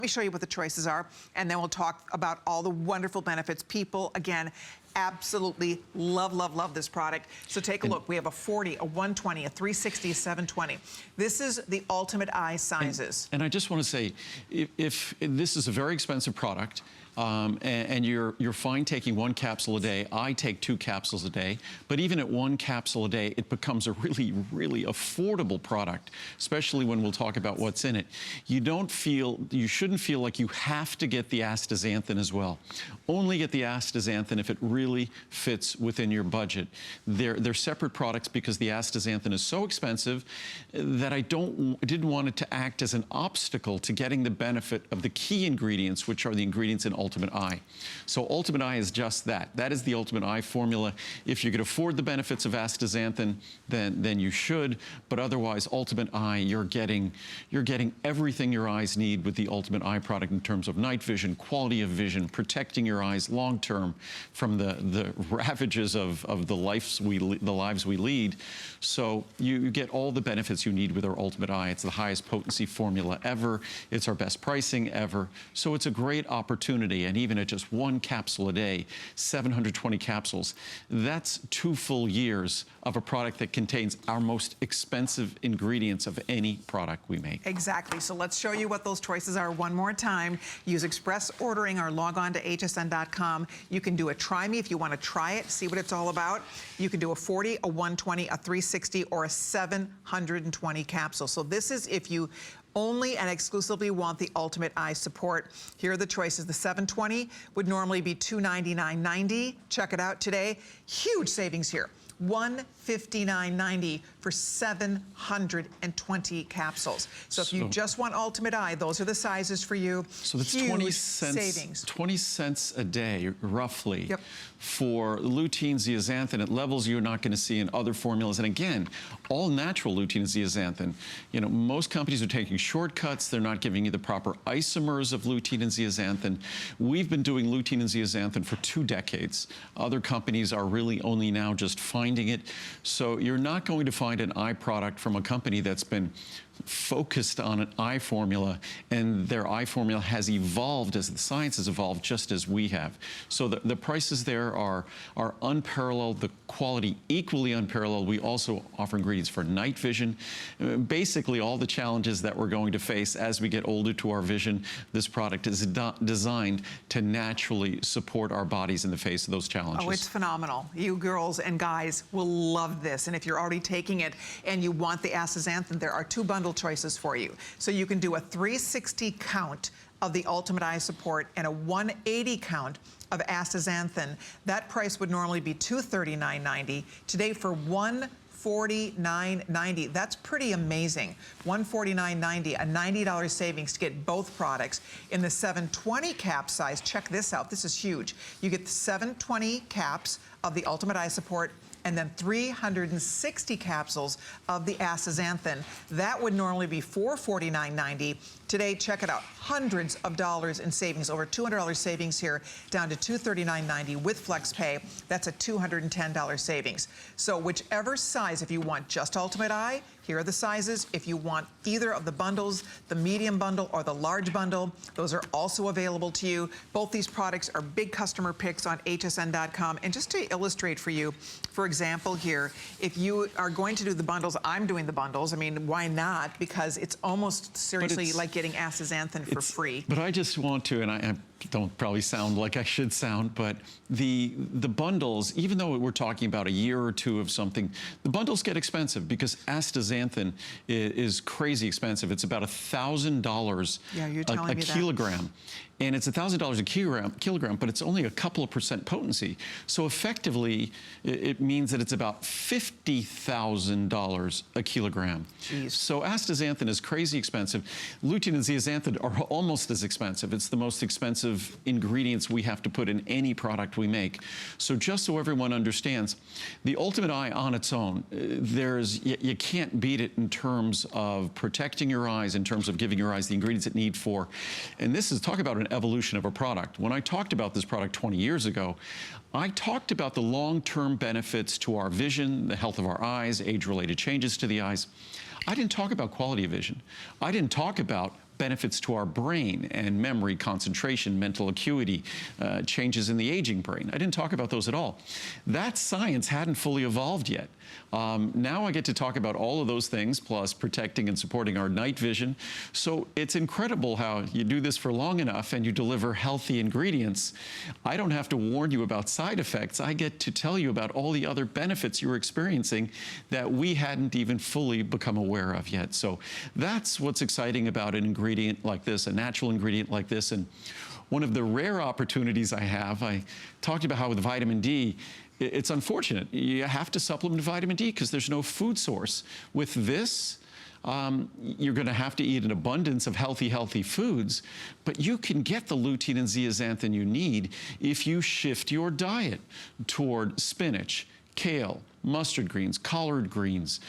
Let me show you what the choices are, and then we'll talk about all the wonderful benefits. People, again, absolutely love, love, love this product. So take a look. We have a 40, a 120, a 360, a 720. This is the Ultimate Eye sizes. And I just want to say, if this is a very expensive product, and you're fine taking 1 capsule a day. I take 2 capsules a day, but even at 1 capsule a day, it becomes a really, really affordable product, especially when we'll talk about what's in it. You shouldn't feel like you have to get the astaxanthin as well. Only get the astaxanthin if it really fits within your budget. They're separate products because the astaxanthin is so expensive that I didn't want it to act as an obstacle to getting the benefit of the key ingredients, which are the ingredients in Ultimate Eye. So Ultimate Eye is just that. That is the Ultimate Eye formula. If you could afford the benefits of astaxanthin, then you should. But otherwise, Ultimate Eye, you're getting everything your eyes need with the Ultimate Eye product in terms of night vision, quality of vision, protecting your eyes long term from the ravages of the lives we lead. So you get all the benefits you need with our Ultimate Eye. It's the highest potency formula ever. It's our best pricing ever. So it's a great opportunity. And even at just 1 capsule a day, 720 capsules, that's 2 full years of a product that contains our most expensive ingredients of any product we make. Exactly. So let's show you what those choices are one more time. Use express ordering or log on to hsn.com. You can do a try me if you want to try it, see what it's all about. You can do a 40, a 120, a 360, or a 720 capsule. So this is if you only and exclusively want the Ultimate Eye Support. Here are the choices. The 720 would normally be $299.90. Check it out today. Huge savings here. $159.90 for 720 capsules. So if you just want Ultimate Eye, those are the sizes for you. So that's huge 20 cents, savings. 20 cents a day, roughly, yep, for lutein zeaxanthin at levels you're not going to see in other formulas. And again, all natural lutein and zeaxanthin. You know, most companies are taking shortcuts. They're not giving you the proper isomers of lutein and zeaxanthin. We've been doing lutein and zeaxanthin for 2 decades. Other companies are really only now just finding it. So you're not going to find an eye product from a company that's been focused on an eye formula, and their eye formula has evolved as the science has evolved, just as we have. So the prices there are unparalleled, the quality equally unparalleled. We also offer ingredients for night vision. Basically all the challenges that we're going to face as we get older to our vision, this product is designed to naturally support our bodies in the face of those challenges. Oh, it's phenomenal. You girls and guys will love this. And if you're already taking it and you want the astaxanthin, there are 2 bundle choices for you. So you can do a 360 count of the Ultimate Eye Support and a 180 count of astaxanthin. That price would normally be $239.90. Today for $149.90. That's pretty amazing. $149.90, a $90 savings to get both products. In the 720 cap size, check this out. This is huge. You get the 720 caps of the Ultimate Eye Support and then 360 capsules of the astaxanthin. That would normally be $449.90. Today, check it out, hundreds of dollars in savings, over $200 savings here, down to $239.90 with FlexPay. That's a $210 savings. So whichever size, if you want just Ultimate Eye, here are the sizes. If you want either of the bundles, the medium bundle or the large bundle, those are also available to you. Both these products are big customer picks on hsn.com. And just to illustrate for you, for example here, if you are going to do the bundles, I'm doing the bundles. I mean, why not? Because it's almost seriously like getting astaxanthin for free. But I just want to, and I don't probably sound like I should sound, but the bundles, even though we're talking about a year or 2 of something, the bundles get expensive because astaxanthin is crazy expensive. It's about $1,000 a kilogram. And it's $1,000 a kilogram, but it's only a couple of % potency. So effectively, it means that it's about $50,000 a kilogram. Jeez. So astaxanthin is crazy expensive. Lutein and zeaxanthin are almost as expensive. It's the most expensive ingredients we have to put in any product we make. So just so everyone understands, the Ultimate Eye on its own, you can't beat it in terms of protecting your eyes, in terms of giving your eyes the ingredients it need for. And this is, talk about an evolution of a product. When I talked about this product 20 years ago, I talked about the long-term benefits to our vision, the health of our eyes, age-related changes to the eyes. I didn't talk about quality of vision. I didn't talk about benefits to our brain and memory, concentration, mental acuity, changes in the aging brain. I didn't talk about those at all. That science hadn't fully evolved yet. Now I get to talk about all of those things, plus protecting and supporting our night vision. So it's incredible how you do this for long enough and you deliver healthy ingredients. I don't have to warn you about side effects. I get to tell you about all the other benefits you're experiencing that we hadn't even fully become aware of yet. So that's what's exciting about an ingredient like this, a natural ingredient like this. And one of the rare opportunities I have, I talked about how with vitamin D, it's unfortunate. You have to supplement vitamin D because there's no food source. With this, you're going to have to eat an abundance of healthy foods, but you can get the lutein and zeaxanthin you need if you shift your diet toward spinach, kale, mustard greens, collard greens,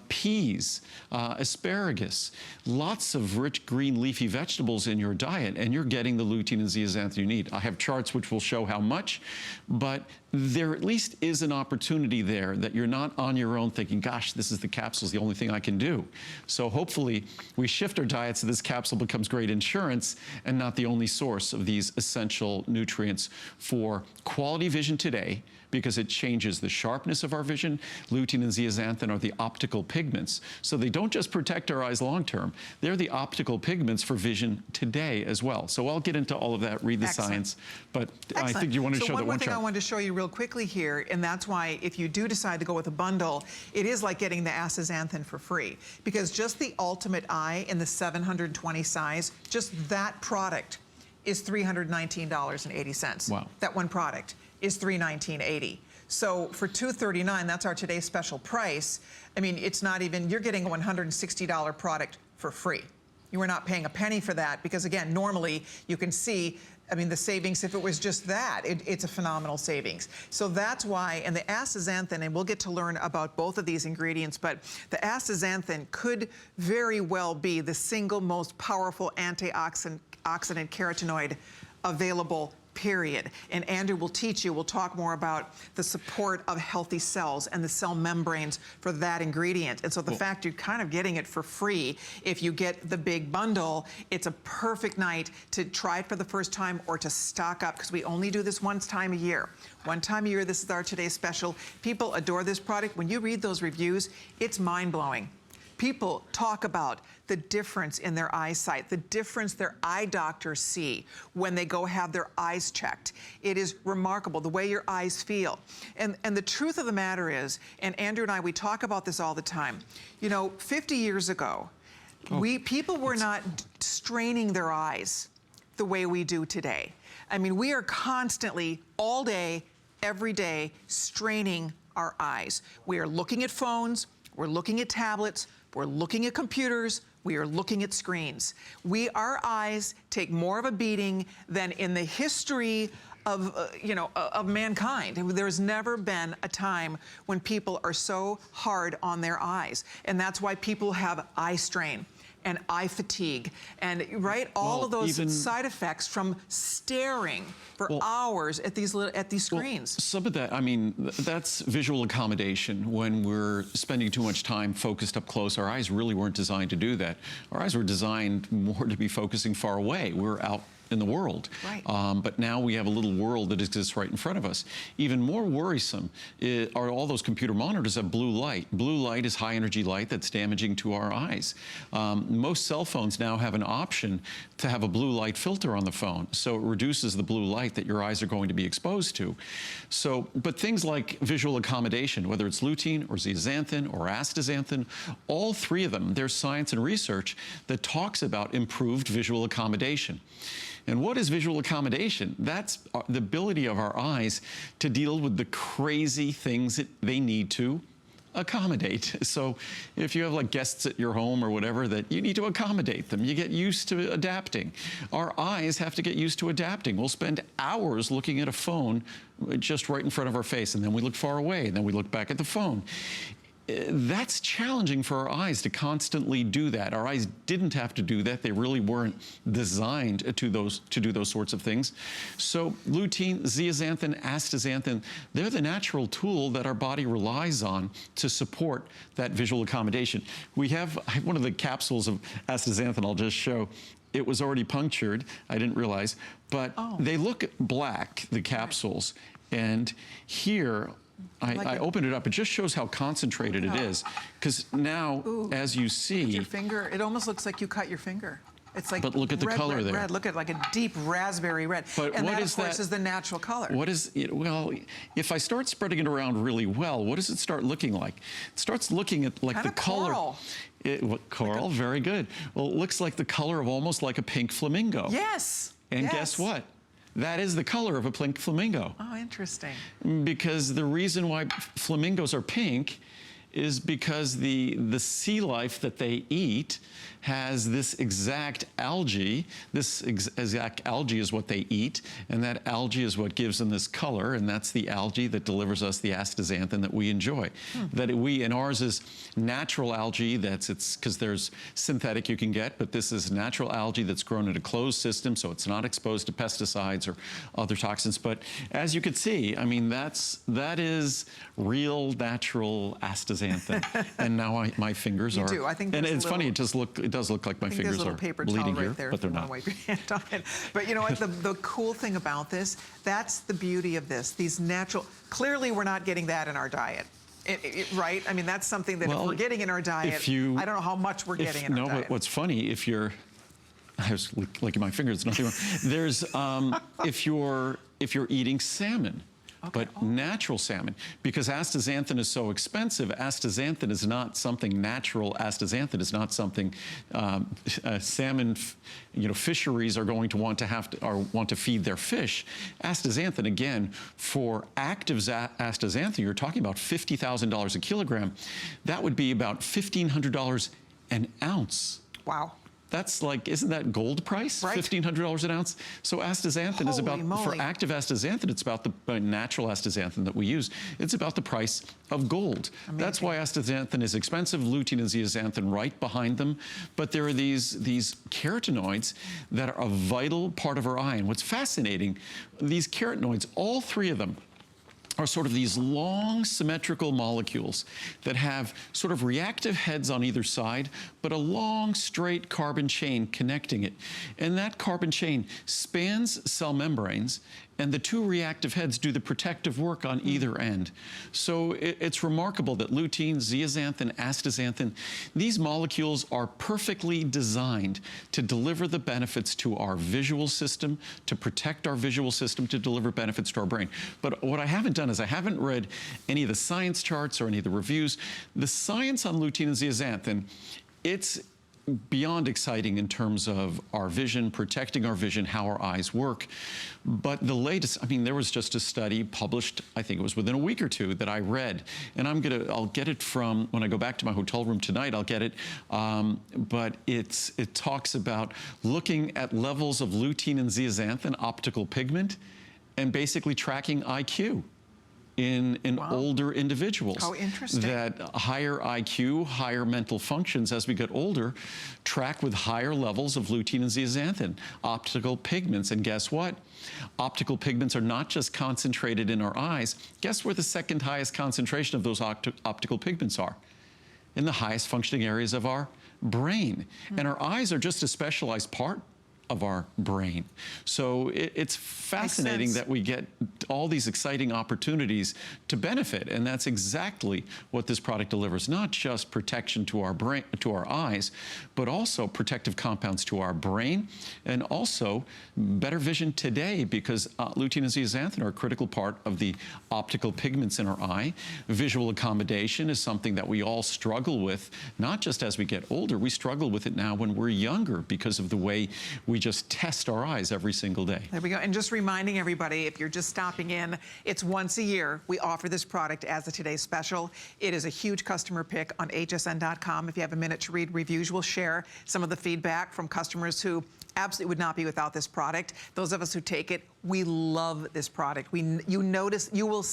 peas, asparagus, lots of rich green leafy vegetables in your diet, and you're getting the lutein and zeaxanthin you need. I have charts which will show how much, but there at least is an opportunity there that you're not on your own thinking, gosh, this is the capsule's the only thing I can do. So hopefully we shift our diet so this capsule becomes great insurance and not the only source of these essential nutrients for quality vision today, because it changes the sharpness of our vision. Lutein and zeaxanthin are the optical pigments. So they don't just protect our eyes long term, they're the optical pigments for vision today as well. So I'll get into all of that, read the science, but I think you want to show the one chart. So one thing I wanted to show you real quickly here, and that's why if you do decide to go with a bundle, it is like getting the astaxanthin for free, because just the Ultimate Eye in the 720 size, just that product is $319.80. Wow. That one product is $319.80. So for $239, that's our today's special price. I mean, it's not even, you're getting a $160 product for free. You are not paying a penny for that because, again, normally you can see, I mean, the savings, if it was just that, it's a phenomenal savings. So that's why, and the astaxanthin, and we'll get to learn about both of these ingredients, but the astaxanthin could very well be the single most powerful antioxidant carotenoid available, period. And Andrew will teach you, we'll talk more about the support of healthy cells and the cell membranes for that ingredient. And so the fact you're kind of getting it for free, if you get the big bundle, it's a perfect night to try it for the first time or to stock up, because we only do this one time a year. One time a year, this is our today's special. People adore this product. When you read those reviews, it's mind-blowing. People talk about the difference in their eyesight, the difference their eye doctors see when they go have their eyes checked. It is remarkable, the way your eyes feel. And the truth of the matter is, and Andrew and I, we talk about this all the time, you know, 50 years ago, people were not straining their eyes the way we do today. I mean, we are constantly, all day, every day, straining our eyes. We are looking at phones, we're looking at tablets, we're looking at computers, we are looking at screens. Our eyes take more of a beating than in the history of, of mankind. There's never been a time when people are so hard on their eyes. And that's why people have eye strain and eye fatigue, and all of those side effects from staring for hours at these screens. Some of that, I mean, that's visual accommodation. When we're spending too much time focused up close, our eyes really weren't designed to do that. Our eyes were designed more to be focusing far away. We're out in the world. Right. But now we have a little world that exists right in front of us. Even more worrisome are all those computer monitors have blue light. Blue light is high energy light that's damaging to our eyes. Most cell phones now have an option to have a blue light filter on the phone, so it reduces the blue light that your eyes are going to be exposed to. So, but things like visual accommodation, whether it's lutein or zeaxanthin or astaxanthin, all three of them, there's science and research that talks about improved visual accommodation. And what is visual accommodation? That's the ability of our eyes to deal with the crazy things that they need to accommodate. So if you have like guests at your home or whatever, that you need to accommodate them. You get used to adapting. Our eyes have to get used to adapting. We'll spend hours looking at a phone just right in front of our face, and then we look far away, and then we look back at the phone. That's challenging for our eyes to constantly do that. Our eyes didn't have to do that. They really weren't designed to do those sorts of things. So lutein, zeaxanthin, astaxanthin, they're the natural tool that our body relies on to support that visual accommodation. We have one of the capsules of astaxanthin I'll just show. it was already punctured. I didn't realize. But they look black, the capsules. And here, I opened it up. It just shows how concentrated it is. Because now, as you see... Your finger, it almost looks like you cut your finger. It's like but look at the red, color red, there. Red. Look at like a deep raspberry red. But and what that, is of course, that, is the natural color. What is it? Well, if I start spreading it around really well, what does it start looking like? It starts looking at like Kinda the color. coral. Coral, very good. Well, it looks like the color of almost like a pink flamingo. Yes. And guess what? That is the color of a pink flamingo. Oh, interesting. Because the reason why flamingos are pink is because the sea life that they eat has this exact algae. This exact algae is what they eat, and that algae is what gives them this color, and that's the algae that delivers us the astaxanthin that we enjoy. And ours is natural algae. It's because there's synthetic you can get, but this is natural algae that's grown in a closed system, so it's not exposed to pesticides or other toxins. But as you can see, I mean, that is real natural astaxanthin. And now my fingers are. I think. And it's funny. It does look like my fingers are bleeding here, but they're not. Wipe your hand on it. But you know what? The cool thing about this, that's the beauty of this. These natural. Clearly, we're not getting that in our diet. Right? I mean, that's something that if we're getting in our diet, I don't know how much we're getting in our diet. No, but what's funny, I was looking at my fingers, nothing wrong. There's, if you're eating salmon, but natural salmon, because astaxanthin is so expensive. Astaxanthin is not something natural. Astaxanthin is not something salmon, fisheries are going to want to feed their fish. Astaxanthin, again, for active astaxanthin, you're talking about $50,000 a kilogram. That would be about $1,500 an ounce. Wow. That's like, isn't that gold price? Right. $1,500 an ounce. So astaxanthin is about, for active astaxanthin, it's about the natural astaxanthin that we use. It's about the price of gold. Amazing. That's why astaxanthin is expensive, lutein and zeaxanthin right behind them. But there are these carotenoids that are a vital part of our eye. And what's fascinating, these carotenoids, all three of them, are sort of these long symmetrical molecules that have sort of reactive heads on either side, but a long straight carbon chain connecting it. And that carbon chain spans cell membranes, and the two reactive heads do the protective work on either end. So it's remarkable that lutein, zeaxanthin, astaxanthin, these molecules are perfectly designed to deliver the benefits to our visual system, to protect our visual system, to deliver benefits to our brain. But what I haven't done is I haven't read any of the science charts or any of the reviews. The science on lutein and zeaxanthin, it's beyond exciting in terms of our vision, protecting our vision, how our eyes work. But the latest, I mean, there was just a study published, I think it was within a week or two, that I read. And I'll get it from, when I go back to my hotel room tonight, I'll get it. But it talks about looking at levels of lutein and zeaxanthin, optical pigment, and basically tracking IQ. In older individuals. Oh, interesting. That higher IQ, higher mental functions as we get older, track with higher levels of lutein and zeaxanthin, optical pigments. And guess what? Optical pigments are not just concentrated in our eyes. Guess where the second highest concentration of those optical pigments are? In the highest functioning areas of our brain. And our eyes are just a specialized part of our brain. So it's fascinating that we get all these exciting opportunities to benefit, and that's exactly what this product delivers. Not just protection to our brain, to our eyes, but also protective compounds to our brain, and also better vision today, because lutein and zeaxanthin are a critical part of the optical pigments in our eye. Visual accommodation is something that we all struggle with, not just as we get older, we struggle with it now when we're younger because of the way we just test our eyes every single day. There we go. And just reminding everybody, if you're just stopping in, it's once a year we offer this product as a today's special. It is a huge customer pick on hsn.com. If you have a minute to read reviews, we'll share some of the feedback from customers who absolutely would not be without this product. Those of us who take it, we love this product. You will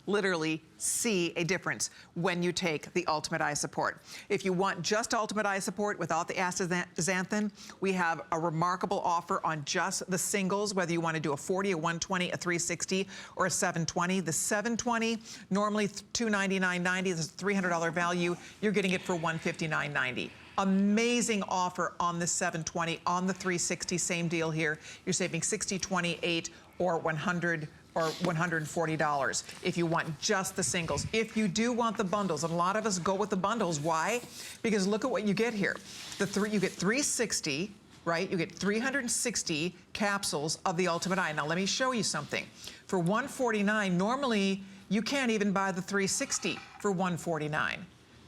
literally see a difference when you take the Ultimate Eye Support. If you want just Ultimate Eye Support without the astaxanthin, we have a remarkable offer on just the singles, whether you want to do a 40, a 120, a 360, or a 720. The 720, normally $299.90, this is a $300 value. You're getting it for $159.90. Amazing offer on the 720, on the 360, same deal here. You're saving $60, $28, or $100 or $140 if you want just the singles. If you do want the bundles, and a lot of us go with the bundles, why? Because look at what you get here. You get 360, right? You get 360 capsules of the Ultimate Eye. Now let me show you something. For $149, normally you can't even buy the 360 for $149.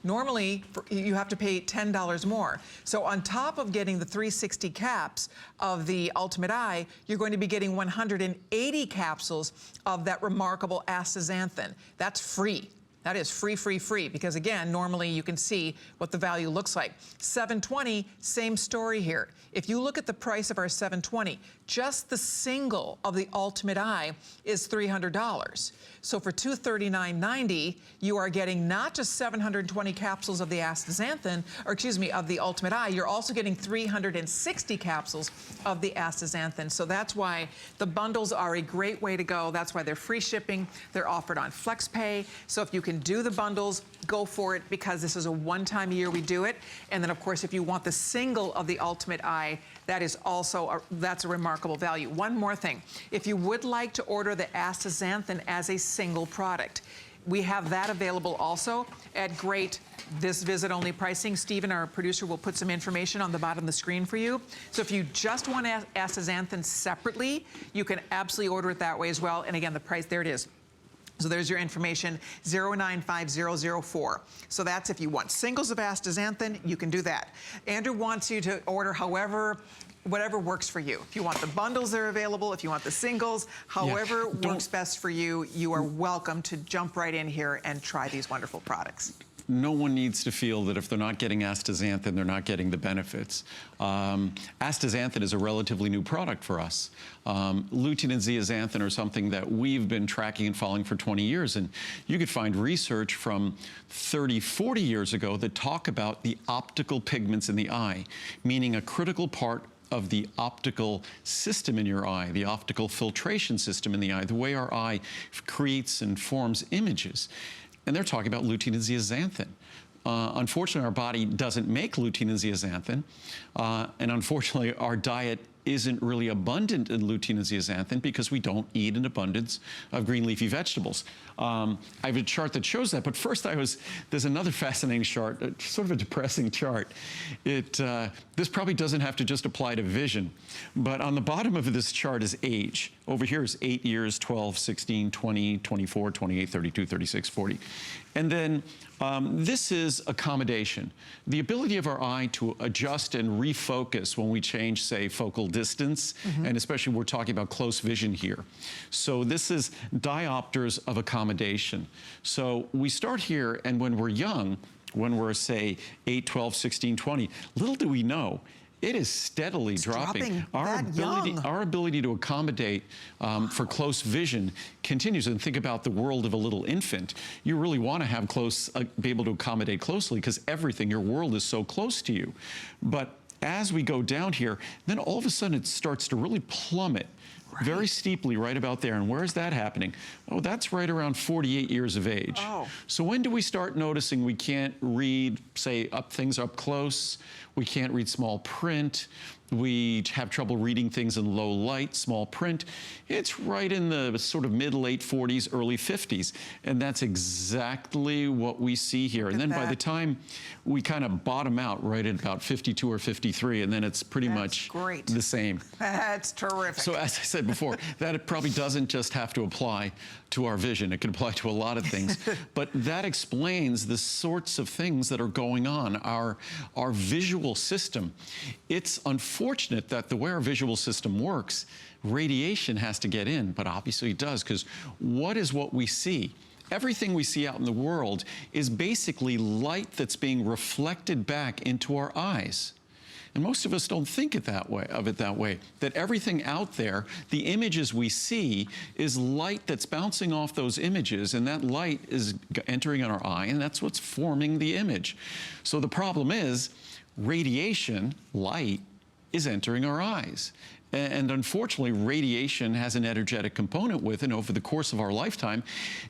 Normally, you have to pay $10 more. So on top of getting the 360 caps of the Ultimate Eye, you're going to be getting 180 capsules of that remarkable astaxanthin. That's free. That is free, free, free, because again, normally you can see what the value looks like. 720, same story here. If you look at the price of our 720, just the single of the Ultimate Eye is $300. So for $239.90, you are getting not just 720 capsules of the astaxanthin, or excuse me, of the Ultimate Eye, you're also getting 360 capsules of the astaxanthin. So that's why the bundles are a great way to go. That's why they're free shipping. They're offered on FlexPay. So if you can do the bundles, go for it, because this is a one-time a year we do it. And then of course, if you want the single of the Ultimate Eye, that is also that's a remarkable value. One more thing, if you would like to order the astaxanthin as a single product, we have that available also at great this visit only pricing. Stephen, our producer, will put some information on the bottom of the screen for you. So if you just want astaxanthin separately, you can absolutely order it that way as well. And again, the price, there it is. So there's your information, 095004. So that's if you want singles of astaxanthin, you can do that. Andrew wants you to order whatever works for you. If you want the bundles, they're available. If you want the singles, however works best for you, you are welcome to jump right in here and try these wonderful products. No one needs to feel that if they're not getting astaxanthin, they're not getting the benefits. Astaxanthin is a relatively new product for us. Lutein and zeaxanthin are something that we've been tracking and following for 20 years. And you could find research from 30, 40 years ago that talk about the optical pigments in the eye, meaning a critical part of the optical system in your eye, the optical filtration system in the eye, the way our eye creates and forms images. And they're talking about lutein and zeaxanthin. Unfortunately, our body doesn't make lutein and zeaxanthin, and unfortunately, our diet isn't really abundant in lutein and zeaxanthin because we don't eat an abundance of green leafy vegetables. I have a chart that shows that, but first there's another fascinating chart, sort of a depressing chart. This probably doesn't have to just apply to vision, but on the bottom of this chart is age. Over here is 8 years, 12, 16, 20, 24, 28, 32, 36, 40. And then this is accommodation. The ability of our eye to adjust and refocus when we change, say, focal distance, and especially we're talking about close vision here. So this is diopters of accommodation. So we start here, and when we're young, when we're, say, 8, 12, 16, 20, little do we know, it is steadily dropping. Our ability to accommodate for close vision continues. And think about the world of a little infant. You really want to be able to accommodate closely because everything, your world is so close to you. But as we go down here, then all of a sudden it starts to really plummet. Very steeply right about there. And where is that happening? Oh, that's right around 48 years of age. Oh. So when do we start noticing we can't read, say, things up close? We can't read small print. We have trouble reading things in low light, small print. It's right in the sort of mid-late 40s, early 50s. And that's exactly what we see here. And then by the time we kind of bottom out right at about 52 or 53, and then it's pretty much the same. That's terrific. So as I said before, that it probably doesn't just have to apply to our vision. It can apply to a lot of things. But that explains the sorts of things that are going on. Our visual system, it's unfortunate that the way our visual system works, radiation has to get in, but obviously it does, because what we see? Everything we see out in the world is basically light that's being reflected back into our eyes. And most of us don't think it that way, that everything out there, the images we see, is light that's bouncing off those images, and that light is entering in our eye, and that's what's forming the image. So the problem is, radiation, light, is entering our eyes. And unfortunately, radiation has an energetic component with it. And over the course of our lifetime,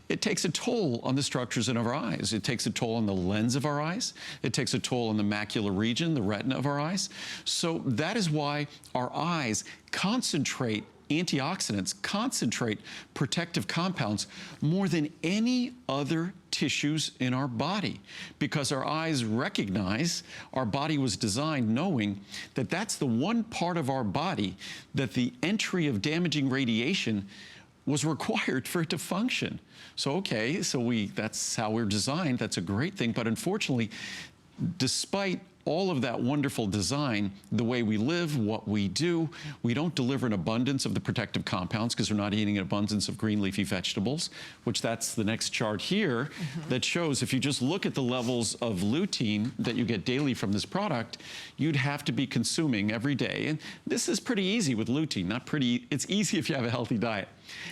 it takes a toll on the structures in our eyes. It takes a toll on the lens of our eyes. It takes a toll on the macular region, the retina of our eyes. So that is why our eyes concentrate antioxidants, concentrate protective compounds more than any other tissues in our body, because our eyes recognize our body was designed knowing that that's the one part of our body that the entry of damaging radiation was required for it to function. So, okay, so that's how we're designed. That's a great thing. But unfortunately, despite all of that wonderful design, the way we live, what we do, we don't deliver an abundance of the protective compounds because we're not eating an abundance of green leafy vegetables, which that's the next chart here that shows if you just look at the levels of lutein that you get daily from this product, you'd have to be consuming every day. And this is pretty easy with lutein, not pretty, it's easy if you have a healthy diet.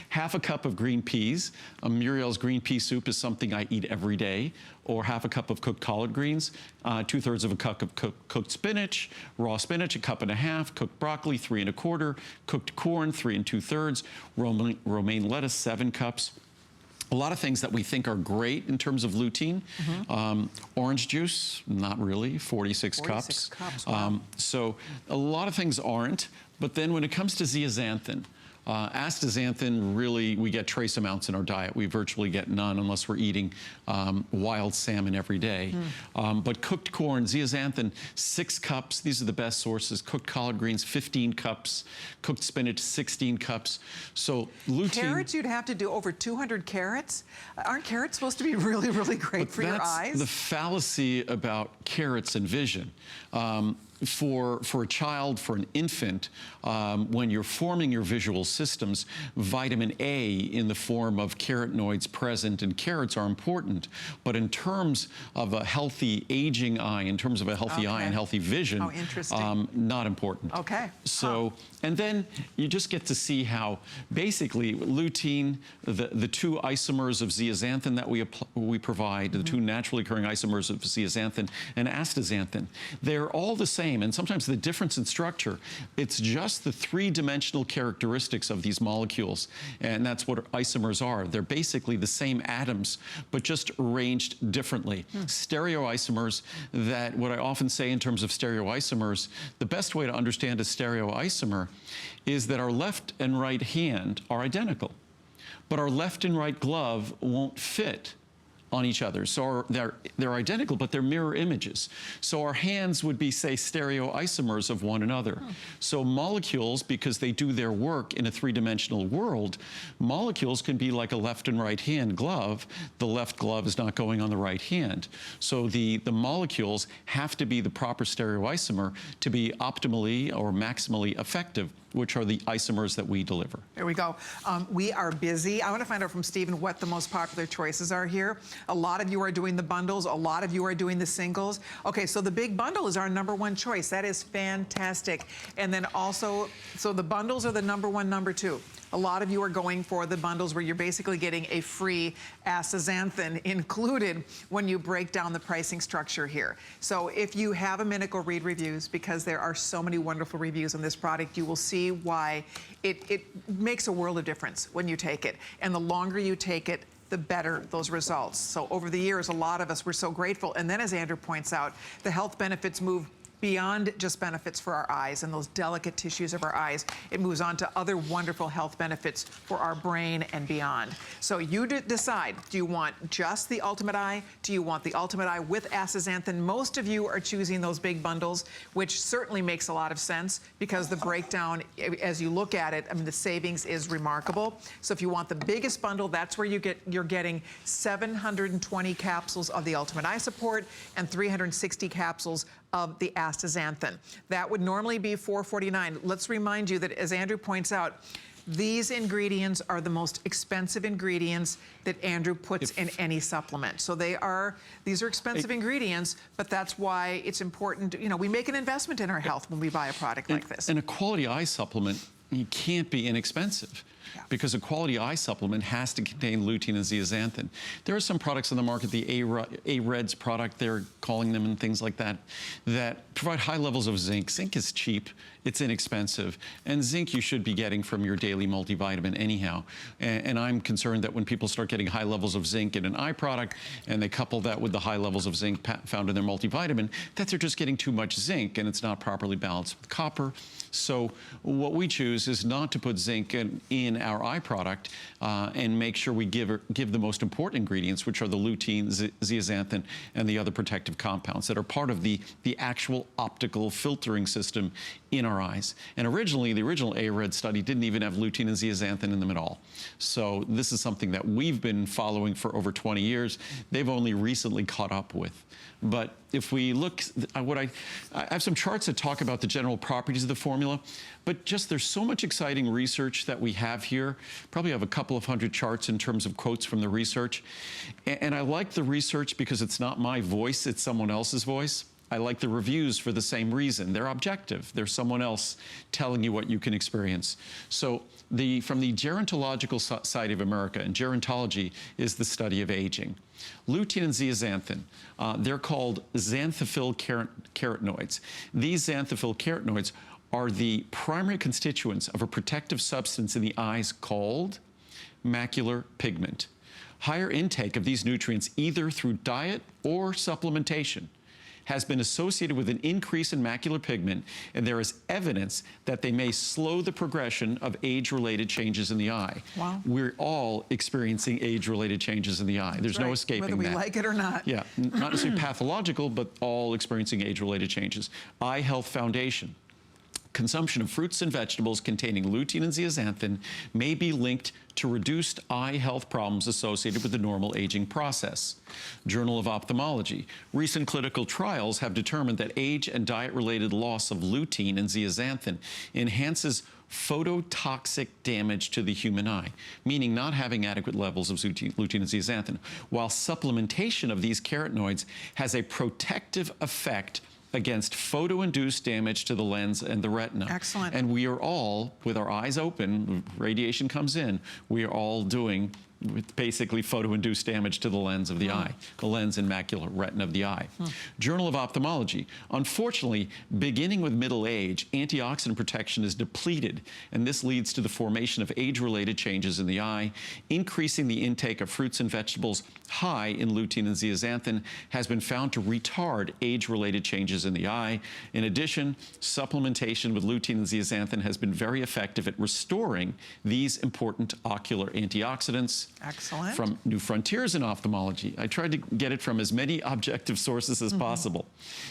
Half a cup of green peas. Muriel's green pea soup is something I eat every day. Or half a cup of cooked collard greens, 2/3 of a cup of cooked spinach, raw spinach, 1.5 cups, cooked broccoli, 3 1/4, cooked corn, 3 2/3, romaine lettuce, 7 cups. A lot of things that we think are great in terms of lutein. Orange juice, not really, 46 cups. Wow. So a lot of things aren't. But then when it comes to zeaxanthin, astaxanthin, really, we get trace amounts in our diet. We virtually get none unless we're eating wild salmon every day. But cooked corn, zeaxanthin, 6 cups. These are the best sources. Cooked collard greens, 15 cups. Cooked spinach, 16 cups. So lutein... Carrots, you'd have to do over 200 carrots? Aren't carrots supposed to be really, really great for your eyes? That's the fallacy about carrots and vision. For a child, for an infant, when you're forming your visual systems, vitamin A in the form of carotenoids present in carrots are important. But in terms of a healthy aging eye, in terms of a healthy eye and healthy vision, not important. Okay. So, and then you just get to see how basically lutein, the 2 isomers of zeaxanthin that we provide, the 2 naturally occurring isomers of zeaxanthin and astaxanthin, they're all the same. And sometimes the difference in structure, it's just the 3-dimensional characteristics of these molecules. And that's what isomers are. They're basically the same atoms, but just arranged differently. Stereoisomers, that what I often say in terms of stereoisomers, the best way to understand a stereoisomer is that our left and right hand are identical, but our left and right glove won't fit on each other. So they're identical, but they're mirror images. So our hands would be, say, stereoisomers of one another. So molecules, because they do their work in a 3-dimensional world, molecules can be like a left and right hand glove. The left glove is not going on the right hand. So the molecules have to be the proper stereoisomer to be optimally or maximally effective, which are the isomers that we deliver. There we go. We are busy. I want to find out from Stephen what the most popular choices are here. A lot of you are doing the bundles. A lot of you are doing the singles. Okay, so the big bundle is our #1 choice. That is fantastic. And then also, so the bundles are the #1, #2. A lot of you are going for the bundles where you're basically getting a free astaxanthin included when you break down the pricing structure here. So if you have a minute, go read reviews, because there are so many wonderful reviews on this product. You will see why it makes a world of difference when you take it. And the longer you take it, the better those results. So over the years, a lot of us were so grateful. And then, as Andrew points out, the health benefits move beyond just benefits for our eyes and those delicate tissues of our eyes. It moves on to other wonderful health benefits for our brain and beyond. So you decide, do you want just the Ultimate Eye? Do you want the Ultimate Eye with astaxanthin? Most of you are choosing those big bundles, which certainly makes a lot of sense because the breakdown, as you look at it, I mean, the savings is remarkable. So if you want the biggest bundle, that's where you're getting 720 capsules of the Ultimate Eye Support and 360 capsules of the astaxanthin. That would normally be $449. Let's remind you that, as Andrew points out, these ingredients are the most expensive ingredients that Andrew puts in any supplement. So these are expensive ingredients, but that's why it's important. You know, we make an investment in our health when we buy a product like this. And a quality eye supplement you can't be inexpensive. Yeah. Because a quality eye supplement has to contain lutein and zeaxanthin. There are some products on the market, the A-Reds product, they're calling them, and things like that, that provide high levels of zinc. Zinc is cheap, it's inexpensive, and zinc you should be getting from your daily multivitamin anyhow. And I'm concerned that when people start getting high levels of zinc in an eye product, and they couple that with the high levels of zinc found in their multivitamin, that they're just getting too much zinc, and it's not properly balanced with copper. So what we choose is not to put zinc in our eye product and make sure we give the most important ingredients, which are the lutein, zeaxanthin, and the other protective compounds that are part of the actual optical filtering system in our eyes. And originally, the original A-Red study didn't even have lutein and zeaxanthin in them at all. So this is something that we've been following for over 20 years. They've only recently caught up with. But if we look, I have some charts that talk about the general properties of the formula, but just there's so much exciting research that we have here. Probably have a couple of hundred charts in terms of quotes from the research. And I like the research because it's not my voice, it's someone else's voice. I like the reviews for the same reason. They're objective. There's someone else telling you what you can experience. So from the Gerontological Society of America, and gerontology is the study of aging. Lutein and zeaxanthin, they're called xanthophyll carotenoids. These xanthophyll carotenoids are the primary constituents of a protective substance in the eyes called macular pigment. Higher intake of these nutrients, either through diet or supplementation, has been associated with an increase in macular pigment, and there is evidence that they may slow the progression of age-related changes in the eye. Wow. We're all experiencing age-related changes in the eye. There's no escaping that. Whether we like it or not. Yeah, not necessarily pathological, but all experiencing age-related changes. Eye Health Foundation. Consumption of fruits and vegetables containing lutein and zeaxanthin may be linked to reduced eye health problems associated with the normal aging process. Journal of Ophthalmology. Recent clinical trials have determined that age and diet-related loss of lutein and zeaxanthin enhances phototoxic damage to the human eye, meaning not having adequate levels of lutein and zeaxanthin, while supplementation of these carotenoids has a protective effect against photo-induced damage to the lens and the retina. Excellent. And we are all, with our eyes open, radiation comes in, we are all doing with basically photo-induced damage to the lens of the eye, the lens and macular retina of the eye. Journal of Ophthalmology. Unfortunately, beginning with middle age, antioxidant protection is depleted, and this leads to the formation of age-related changes in the eye. Increasing the intake of fruits and vegetables high in lutein and zeaxanthin has been found to retard age-related changes in the eye. In addition, supplementation with lutein and zeaxanthin has been very effective at restoring these important ocular antioxidants. Excellent. From New Frontiers in Ophthalmology. I tried to get it from as many objective sources as possible.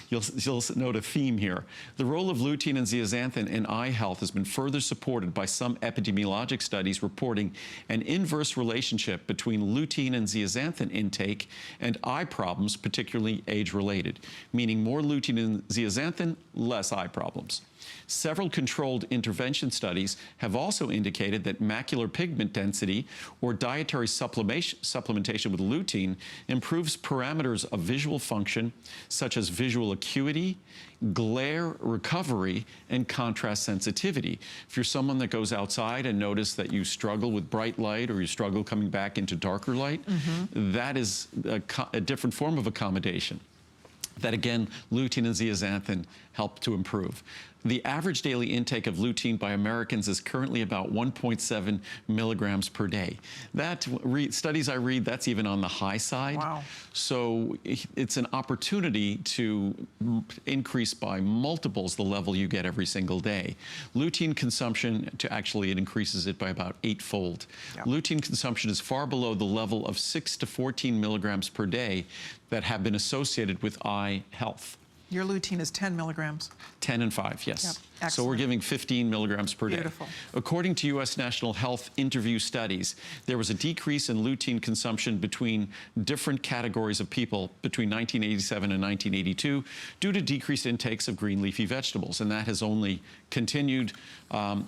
You'll note a theme here. The role of lutein and zeaxanthin in eye health has been further supported by some epidemiologic studies reporting an inverse relationship between lutein and zeaxanthin intake and eye problems, particularly age-related, meaning more lutein and zeaxanthin, less eye problems. Several controlled intervention studies have also indicated that macular pigment density or dietary supplementation with lutein improves parameters of visual function such as visual acuity, glare recovery, and contrast sensitivity. If you're someone that goes outside and notice that you struggle with bright light or you struggle coming back into darker light, that is a different form of accommodation that, again, lutein and zeaxanthin help to improve. The average daily intake of lutein by Americans is currently about 1.7 milligrams per day. That, studies I read, that's even on the high side. Wow. So it's an opportunity to increase by multiples the level you get every single day. Lutein consumption, it increases it by about 8-fold. Yep. Lutein consumption is far below the level of 6 to 14 milligrams per day that have been associated with eye health. Your lutein is 10 milligrams. 10 and 5, yes. Yep. So we're giving 15 milligrams per day. Beautiful. According to U.S. National Health interview studies, there was a decrease in lutein consumption between different categories of people between 1987 and 1982 due to decreased intakes of green leafy vegetables, and that has only continued.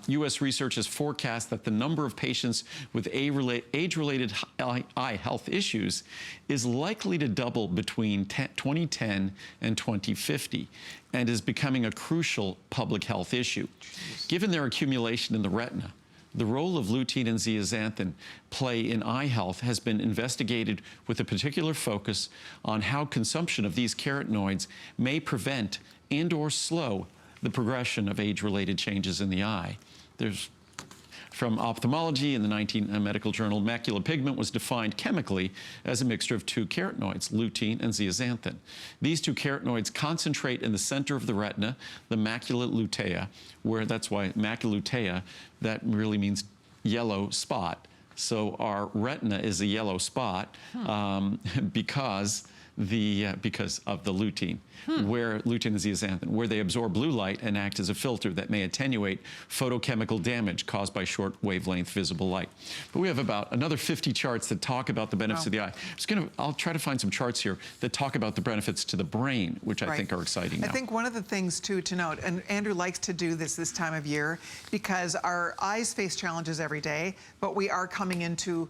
U.S. research has forecast that the number of patients with age-related eye health issues is likely to double between 2010 and 2050. and is becoming a crucial public health issue. Given their accumulation in the retina, the role of lutein and zeaxanthin play in eye health has been investigated with a particular focus on how consumption of these carotenoids may prevent and/or slow the progression of age-related changes in the eye. There's From ophthalmology in the medical journal, macular pigment was defined chemically as a mixture of two carotenoids, lutein and zeaxanthin. These two carotenoids concentrate in the center of the retina, the macula lutea, where that's why macula lutea, that really means yellow spot. So our retina is a yellow spot because of the lutein, where lutein and zeaxanthin, where they absorb blue light and act as a filter that may attenuate photochemical damage caused by short wavelength visible light. But we have about another 50 charts that talk about the benefits of the eye. I'll try to find some charts here that talk about the benefits to the brain, which I think are exciting now. I think one of the things too to note, and Andrew likes to do this time of year, because our eyes face challenges every day, but we are coming into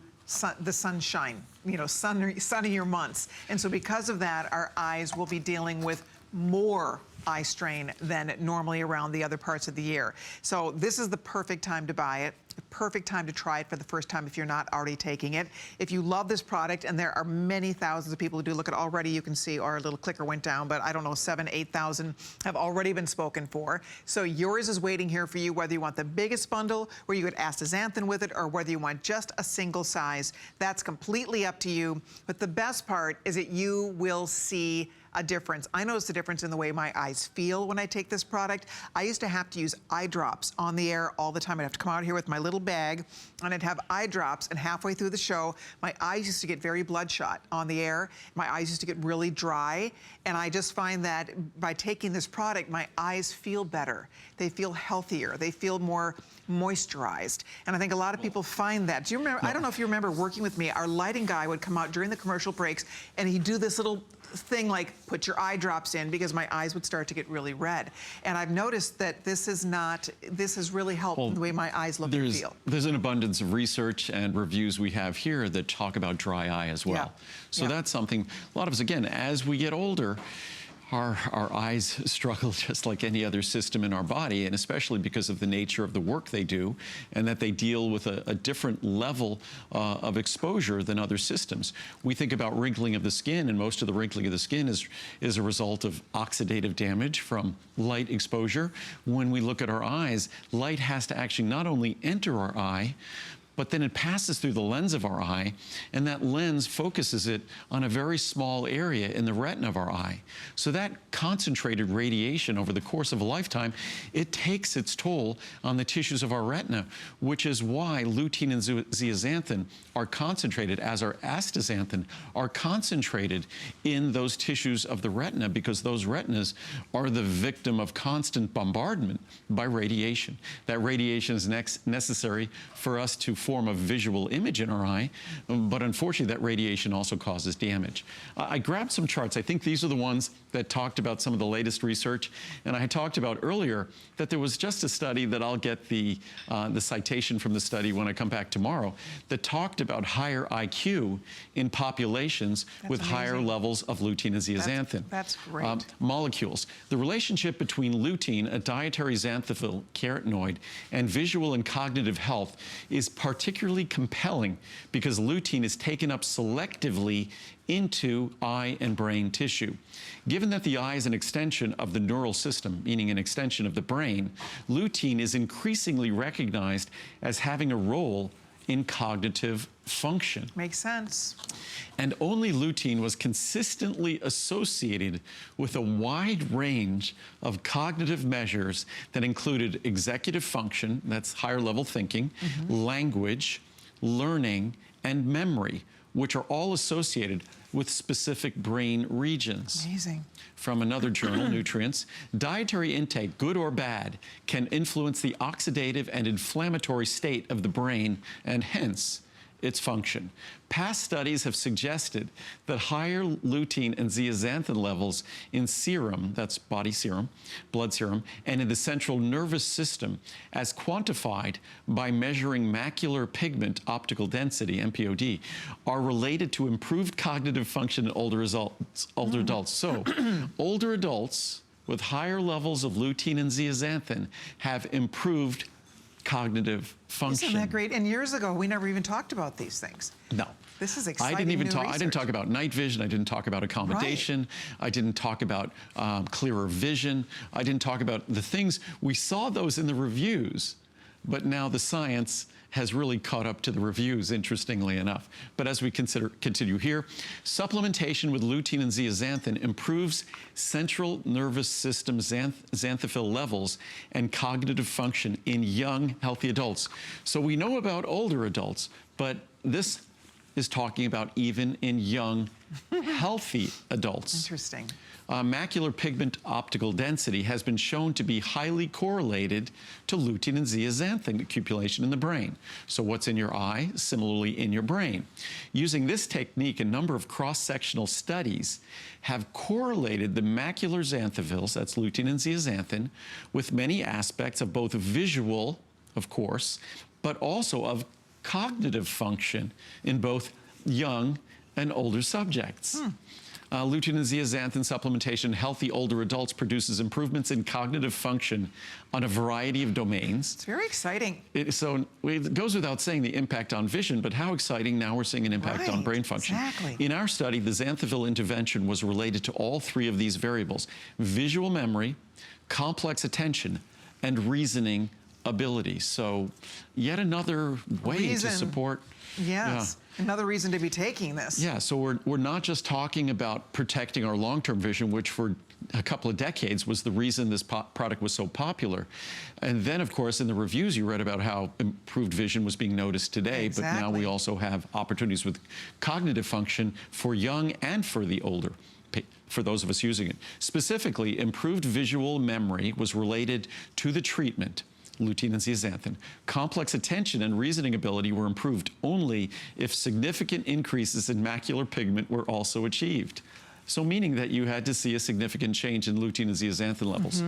the sunshine, sunnier months. And so because of that, our eyes will be dealing with more eye strain than normally around the other parts of the year. So this is the perfect time to buy it. Perfect time to try it for the first time if you're not already taking it. If you love this product, and there are many thousands of people who do, look at already, you can see our little clicker went down, but I don't know, 7,000, 8,000 have already been spoken for. So yours is waiting here for you, whether you want the biggest bundle, where you get astaxanthin with it, or whether you want just a single size. That's completely up to you. But the best part is that you will see a difference. I notice the difference in the way my eyes feel when I take this product. I used to have to use eye drops on the air all the time. I'd have to come out here with my little bag, and I'd have eye drops, and halfway through the show, my eyes used to get very bloodshot on the air. My eyes used to get really dry, and I just find that by taking this product, my eyes feel better. They feel healthier. They feel more moisturized. And I think a lot of people find that. Do you remember, I don't know if you remember working with me, our lighting guy would come out during the commercial breaks, and he'd do this little thing like, put your eye drops in, because my eyes would start to get really red. And I've noticed that this has really helped the way my eyes look and feel. There's an abundance of research and reviews we have here that talk about dry eye as well. So that's something, a lot of us, again, as we get older, our eyes struggle just like any other system in our body, and especially because of the nature of the work they do, and that they deal with a different level of exposure than other systems. We think about wrinkling of the skin, and most of the wrinkling of the skin is a result of oxidative damage from light exposure. When we look at our eyes, light has to actually not only enter our eye, but then it passes through the lens of our eye, and that lens focuses it on a very small area in the retina of our eye. So that concentrated radiation over the course of a lifetime, it takes its toll on the tissues of our retina, which is why lutein and zeaxanthin are concentrated, as are astaxanthin, are concentrated in those tissues of the retina, because those retinas are the victim of constant bombardment by radiation. That radiation is necessary for us to form a visual image in our eye, but unfortunately that radiation also causes damage. I grabbed some charts. I think these are the ones that talked about some of the latest research, and I had talked about earlier that there was just a study that I'll get the citation from the study when I come back tomorrow, that talked about higher IQ in populations with higher levels of lutein and zeaxanthin. That's great. Molecules. The relationship between lutein, a dietary xanthophyll carotenoid, and visual and cognitive health is particularly compelling because lutein is taken up selectively into eye and brain tissue. Given that the eye is an extension of the neural system, meaning an extension of the brain, lutein is increasingly recognized as having a role in cognitive function. Makes sense. And only lutein was consistently associated with a wide range of cognitive measures that included executive function, that's higher level thinking, language, learning, and memory, which are all associated with specific brain regions. Amazing. From another journal, Nutrients, dietary intake, good or bad, can influence the oxidative and inflammatory state of the brain, and hence its function. Past studies have suggested that higher lutein and zeaxanthin levels in serum, that's body serum, blood serum, and in the central nervous system, as quantified by measuring macular pigment optical density, MPOD, are related to improved cognitive function in older adults. So, older adults with higher levels of lutein and zeaxanthin have improved cognitive function. Isn't that great? And years ago, we never even talked about these things. No. This is exciting. I didn't talk about night vision. I didn't talk about accommodation. Right. I didn't talk about clearer vision. I didn't talk about the things. We saw those in the reviews, but now the science has really caught up to the reviews, interestingly enough. But as we continue here, supplementation with lutein and zeaxanthin improves central nervous system xanthophyll levels and cognitive function in young, healthy adults. So we know about older adults, but this is talking about even in young, healthy adults. Interesting. Macular pigment optical density has been shown to be highly correlated to lutein and zeaxanthin accumulation in the brain. So what's in your eye, similarly in your brain. Using this technique, a number of cross-sectional studies have correlated the macular xanthophylls, that's lutein and zeaxanthin, with many aspects of both visual, of course, but also of cognitive function in both young and older subjects. Lutein and zeaxanthin supplementation in healthy older adults produces improvements in cognitive function on a variety of domains. It's very exciting. So it goes without saying the impact on vision, but how exciting, now we're seeing an impact on brain function. Exactly. In our study, the xanthophylл intervention was related to all three of these variables: visual memory, complex attention, and reasoning ability. So yet another way to support. Yes. Another reason to be taking this. Yeah, so we're not just talking about protecting our long-term vision, which for a couple of decades was the reason this product was so popular. And then, of course, in the reviews, you read about how improved vision was being noticed today, Exactly. but now we also have opportunities with cognitive function for young and for the older, for those of us using it. Specifically, improved visual memory was related to the treatment, lutein and zeaxanthin. Complex attention and reasoning ability were improved only if significant increases in macular pigment were also achieved. So meaning that you had to see a significant change in lutein and zeaxanthin levels.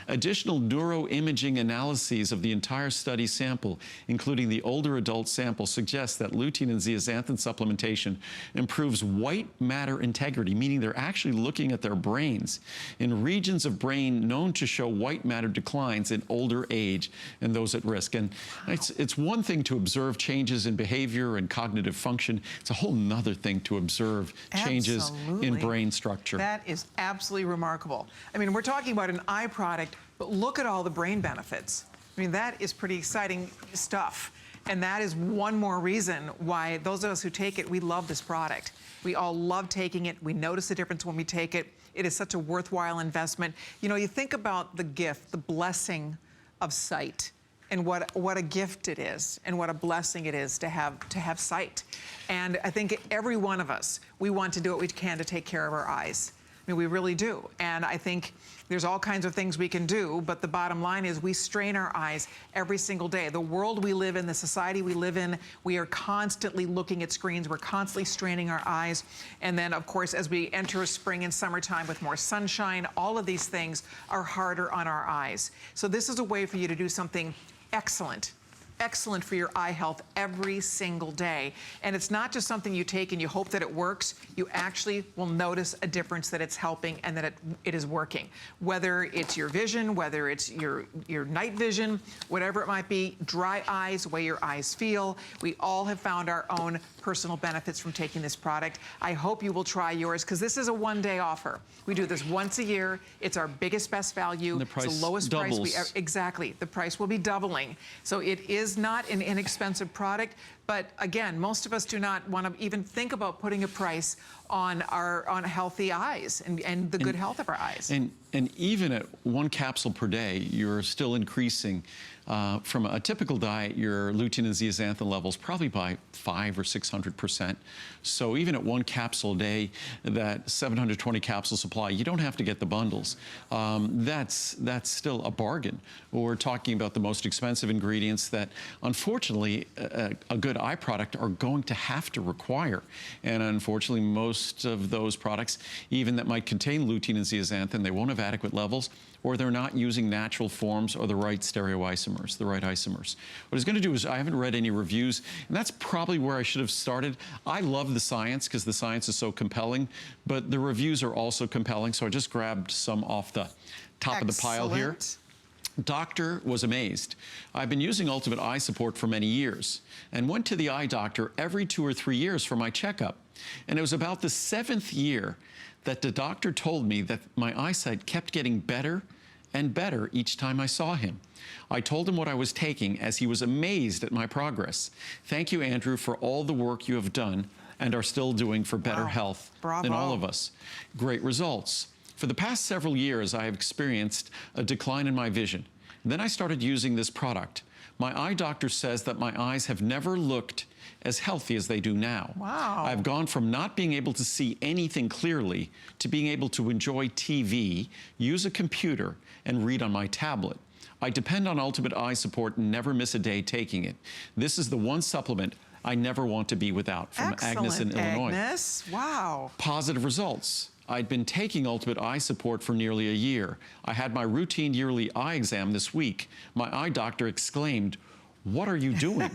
Additional neuroimaging analyses of the entire study sample, including the older adult sample, suggest that lutein and zeaxanthin supplementation improves white matter integrity, meaning they're actually looking at their brains in regions of brain known to show white matter declines in older age and those at risk. And it's one thing to observe changes in behavior and cognitive function. It's a whole nother thing to observe changes in brain structure. That is absolutely remarkable. I mean, we're talking about an eye product, but look at all the brain benefits. I mean, that is pretty exciting stuff. And that is one more reason why those of us who take it, we love this product. We all love taking it. We notice the difference when we take it. It is such a worthwhile investment. You know, you think about the gift, the blessing of sight, and what a gift it is and what a blessing it is to have sight. And I think every one of us, we want to do what we can to take care of our eyes. I mean, we really do. And I think there's all kinds of things we can do, but the bottom line is we strain our eyes every single day. The world we live in, the society we live in, we are constantly looking at screens. We're constantly straining our eyes. And then, of course, as we enter spring and summertime with more sunshine, all of these things are harder on our eyes. So this is a way for you to do something excellent for your eye health every single day. And it's not just something you take and you hope that it works. You actually will notice a difference, that it's helping and that it is working. Whether it's your vision, whether it's your night vision, whatever it might be, dry eyes, the way your eyes feel, we all have found our own personal benefits from taking this product. I hope you will try yours, because this is a one-day offer. We do this once a year. It's our biggest, best value. And the price it's the lowest doubles. price exactly. The price will be doubling. So it is not an inexpensive product, but again, most of us do not want to even think about putting a price on healthy eyes and the good health of our eyes. And even at 1 capsule per day, you're still increasing from a typical diet, your lutein and zeaxanthin levels probably by 500 or 600%. So even at 1 capsule a day, that 720 capsule supply, you don't have to get the bundles. That's still a bargain. We're talking about the most expensive ingredients that, unfortunately, a good eye product are going to have to require. And unfortunately, most of those products, even that might contain lutein and zeaxanthin, they won't have adequate levels. or they're not using natural forms or the right stereoisomers, the right isomers. What I was going to do is, I haven't read any reviews, and that's probably where I should have started. I love the science because the science is so compelling, but the reviews are also compelling, so I just grabbed some off the top of the pile here. Excellent. Doctor was amazed. I've been using Ultimate Eye Support for many years and went to the eye doctor every 2 or 3 years for my checkup. And it was about the 7th year that the doctor told me that my eyesight kept getting better and better each time I saw him. I told him what I was taking, as he was amazed at my progress. Thank you, Andrew, for all the work you have done and are still doing for better health in all of us. Great results. For the past several years, I have experienced a decline in my vision. Then I started using this product. My eye doctor says that my eyes have never looked as healthy as they do now. Wow. I've gone from not being able to see anything clearly to being able to enjoy TV, use a computer, and read on my tablet. I depend on Ultimate Eye Support and never miss a day taking it. This is the one supplement I never want to be without. From Agnes in Illinois. Agnes. Wow. Positive results. I'd been taking Ultimate Eye Support for nearly a year. I had my routine yearly eye exam this week. My eye doctor exclaimed, "What are you doing?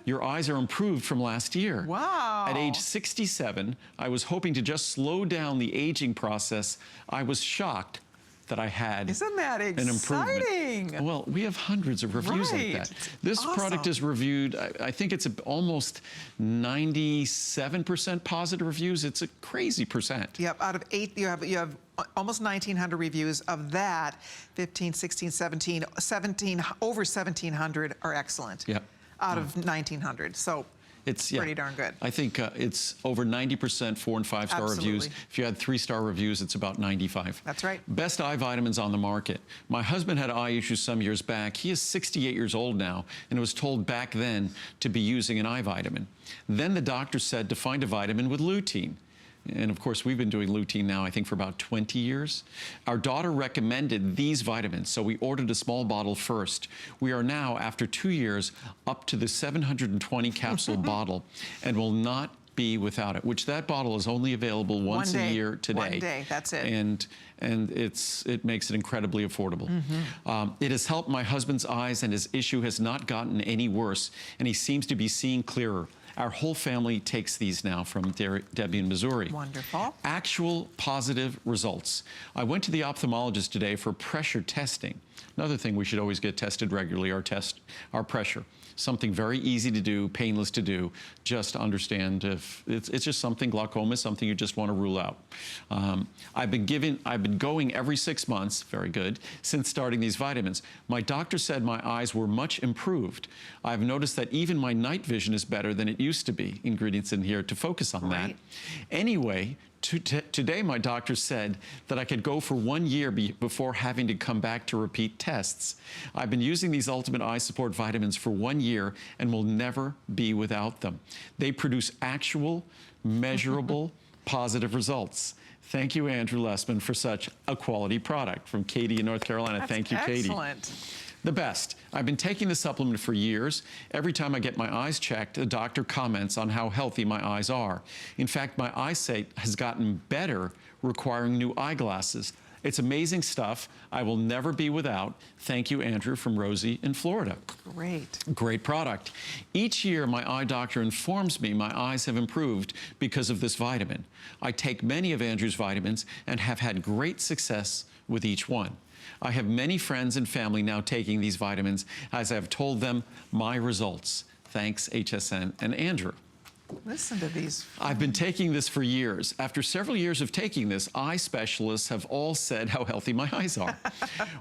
Your eyes are improved from last year." Wow. At age 67, I was hoping to just slow down the aging process. I was shocked that I had Isn't that an improvement. exciting? Well, we have hundreds of reviews like that. This product is reviewed, I think it's almost 97% positive reviews. It's a crazy percent. Yep, out of 8, you have almost 1,900 reviews. Of that, 15, 16, 17, over 1,700 are excellent. Yep. Out of 1,900. So it's pretty darn good. I think it's over 90% 4- and 5-star reviews. If you had 3-star reviews, it's about 95. That's right. Best eye vitamins on the market. My husband had eye issues some years back. He is 68 years old now and was told back then to be using an eye vitamin. Then the doctor said to find a vitamin with lutein. And of course, we've been doing lutein now, I think, for about 20 years. Our daughter recommended these vitamins, so we ordered a small bottle first. We are now, after 2 years, up to the 720 capsule bottle and will not be without it, which that bottle is only available once a year today. 1 day, that's it. And it makes it incredibly affordable. It has helped my husband's eyes, and his issue has not gotten any worse, and he seems to be seeing clearer. Our whole family takes these now, from Debbie in Missouri. Wonderful. Actual positive results. I went to the ophthalmologist today for pressure testing. Another thing we should always get tested regularly, our pressure. Something very easy to do, painless to do, just to understand if it's just something, glaucoma is something you just want to rule out. I've been going every 6 months, very good, since starting these vitamins. My doctor said my eyes were much improved. I've noticed that even my night vision is better than it used to be. Ingredients in here to focus on that. Anyway, today my doctor said that I could go for 1 year before having to come back to repeat tests. I've been using these Ultimate Eye Support vitamins for 1 year and will never be without them. They produce actual, measurable, positive results. Thank you, Andrew Lessman, for such a quality product. From Katie in North Carolina. Thank you, Katie. Excellent. The best. I've been taking the supplement for years. Every time I get my eyes checked, a doctor comments on how healthy my eyes are. In fact, my eyesight has gotten better, requiring new eyeglasses. It's amazing stuff. I will never be without. Thank you, Andrew, from Rosie in Florida. Great. Great product. Each year, my eye doctor informs me my eyes have improved because of this vitamin. I take many of Andrew's vitamins and have had great success with each one. I have many friends and family now taking these vitamins, as I have told them my results. Thanks, HSN and Andrew. Listen to these. I've been taking this for years. After several years of taking this, eye specialists have all said how healthy my eyes are.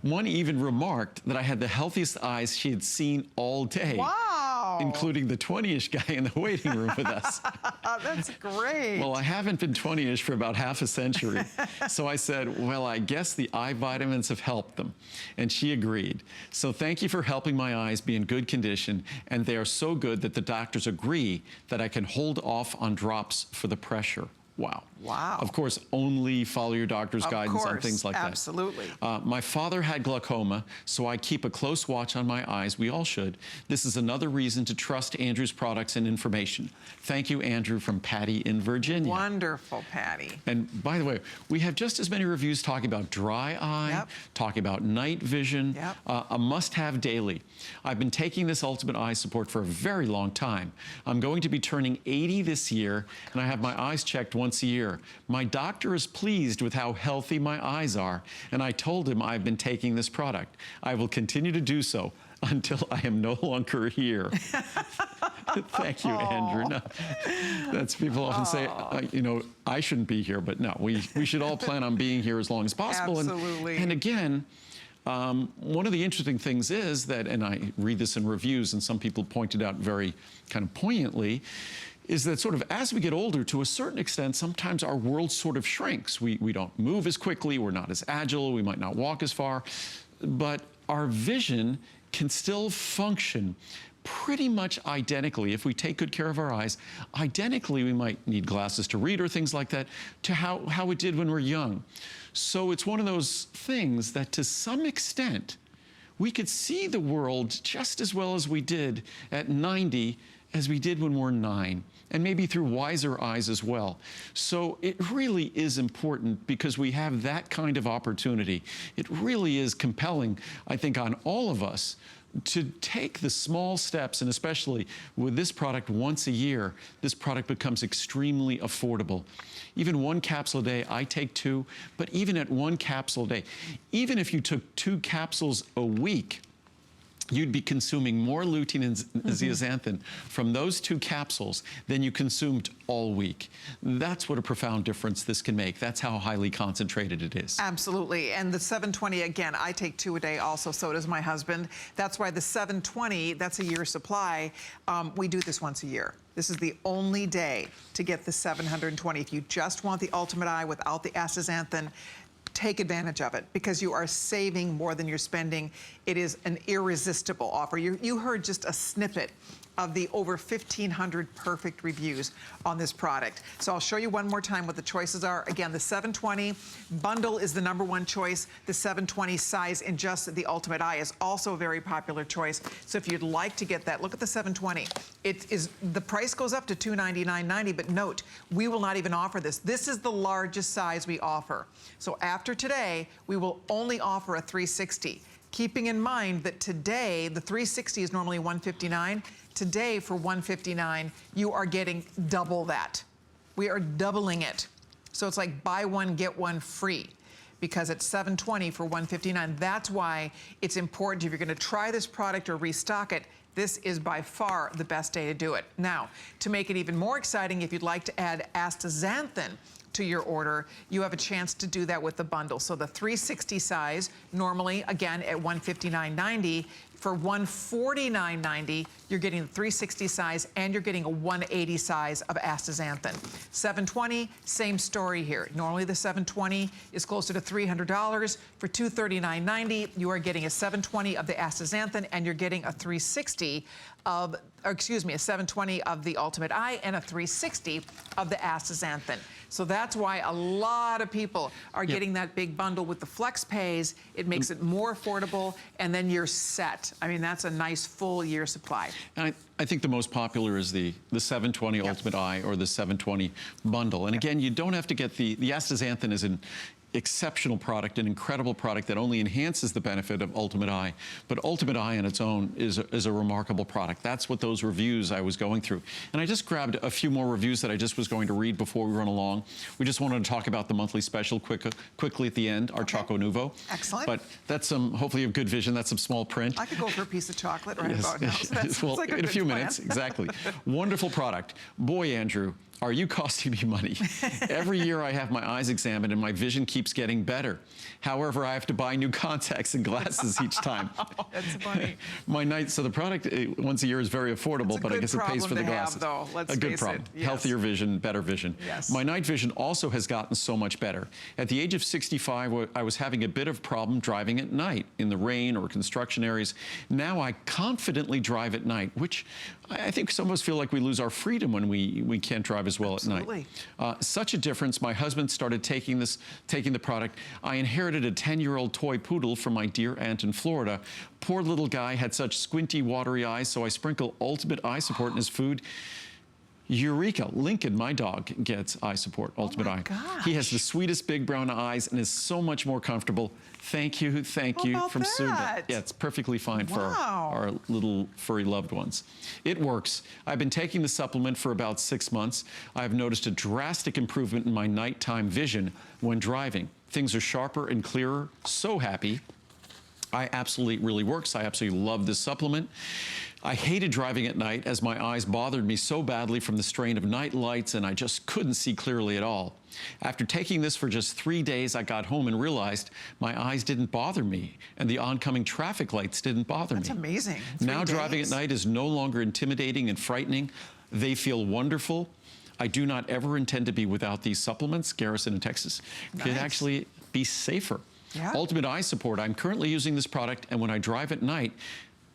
One even remarked that I had the healthiest eyes she had seen all day. Wow. Including the 20-ish guy in the waiting room with us. That's great. Well, I haven't been 20-ish for about half a century. So I said, well, I guess the eye vitamins have helped them. And she agreed. So thank you for helping my eyes be in good condition. And they are so good that the doctors agree that I can hold off on drops for the pressure. Wow. Wow. Of course, only follow your doctor's guidance on things like that. Absolutely. My father had glaucoma, so I keep a close watch on my eyes. We all should. This is another reason to trust Andrew's products and information. Thank you, Andrew, from Patty in Virginia. Wonderful, Patty. And by the way, we have just as many reviews talking about dry eye, talking about night vision, a must-have daily. I've been taking this Ultimate Eye Support for a very long time. I'm going to be turning 80 this year, and I have my eyes checked once a year. My doctor is pleased with how healthy my eyes are, and I told him I've been taking this product. I will continue to do so until I am no longer here. Thank you, Andrew. No, that's people often say, you know, I shouldn't be here, but no, we should all plan on being here as long as possible. Absolutely. And again, one of the interesting things is that, and I read this in reviews, and some people pointed out very kind of poignantly, is that sort of as we get older, to a certain extent, sometimes our world sort of shrinks. We don't move as quickly, we're not as agile, we might not walk as far, but our vision can still function pretty much identically, if we take good care of our eyes. Identically, we might need glasses to read or things like that, to how it did when we're young. So it's one of those things that to some extent, we could see the world just as well as we did at 90 as we did when we're 9, and maybe through wiser eyes as well. So it really is important because we have that kind of opportunity. It really is compelling, I think, on all of us to take the small steps, and especially with this product once a year, this product becomes extremely affordable. Even 1 capsule a day, I take 2, but even at 1 capsule a day, even if you took 2 capsules a week, you'd be consuming more lutein and zeaxanthin from those 2 capsules than you consumed all week. That's what a profound difference this can make. That's how highly concentrated it is. Absolutely. And the 720, again, I take 2 a day also, so does my husband. That's why the 720, that's a year's supply. We do this once a year. This is the only day to get the 720. If you just want the Ultimate Eye without the astaxanthin, take advantage of it because you are saving more than you're spending. It is an irresistible offer. You heard just a snippet of the over 1,500 perfect reviews on this product. So I'll show you one more time what the choices are. Again, the 720 bundle is the #1 choice. The 720 size in just the Ultimate Eye is also a very popular choice. So if you'd like to get that, look at the 720. It is, the price goes up to $299.90, but note, we will not even offer this. This is the largest size we offer. So after today, we will only offer a 360. Keeping in mind that today, the 360 is normally $159. Today, for $159, you are getting double that. We are doubling it. So it's like buy one, get one free, because it's $720 for $159. That's why it's important, if you're gonna try this product or restock it, this is by far the best day to do it. Now, to make it even more exciting, if you'd like to add astaxanthin to your order, you have a chance to do that with the bundle. So the 360 size, normally, again, at $159.90, for $149.90, you're getting the 360 size and you're getting a 180 size of astaxanthin. 720, same story here. Normally the 720 is closer to $300. For $239.90, you are getting a 720 of the astaxanthin and you're getting a 360 of, or excuse me, a 720 of the Ultimate Eye and a 360 of the astaxanthin. So that's why a lot of people are getting that big bundle with the flex pays. It makes it more affordable, and then you're set. I mean, that's a nice full year supply. And I think the most popular is the 720 Ultimate Eye or the 720 bundle. And again, you don't have to get the astaxanthin is an exceptional product, an incredible product that only enhances the benefit of Ultimate Eye. But Ultimate Eye on its own is a remarkable product. That's what those reviews I was going through. And I just grabbed a few more reviews that I just was going to read before we run along. We just wanted to talk about the monthly special quickly at the end, our Choco Nuvo. Excellent. But that's some, hopefully you have good vision, that's some small print. I could go for a piece of chocolate right about now. So that well, like in a few minutes, exactly. Wonderful product. Boy, Andrew, are you costing me money? Every year I have my eyes examined and my vision keeps getting better. However, I have to buy new contacts and glasses each time. That's funny. So the product once a year is very affordable, but I guess it pays for the glasses. Though. Let's a good face problem. It. Yes. Healthier vision, better vision. Yes. My night vision also has gotten so much better. At the age of 65, I was having a bit of problem driving at night in the rain or construction areas. Now I confidently drive at night, which I think some of us feel like we lose our freedom when we can't drive as well at night. Such a difference. My husband started taking the product. I inherited a 10-year-old toy poodle from my dear aunt in Florida. Poor little guy had such squinty, watery eyes, so I sprinkle Ultimate Eye Support in his food. Eureka, Lincoln, my dog, gets eye support, Ultimate Eye. Gosh. He has the sweetest big brown eyes and is so much more comfortable. Thank you from Sunda. Yeah, it's perfectly fine for our little furry loved ones. It works. I've been taking the supplement for about 6 months. I've noticed a drastic improvement in my nighttime vision when driving. Things are sharper and clearer. So happy. It really works. I absolutely love this supplement. I hated driving at night as my eyes bothered me so badly from the strain of night lights, and I just couldn't see clearly at all. After taking this for just 3 days, I got home and realized my eyes didn't bother me and the oncoming traffic lights didn't bother me. That's amazing. Now driving at night is no longer intimidating and frightening. They feel wonderful. I do not ever intend to be without these supplements. Garrison in Texas could actually be safer. Yeah. Ultimate Eye Support. I'm currently using this product, and when I drive at night,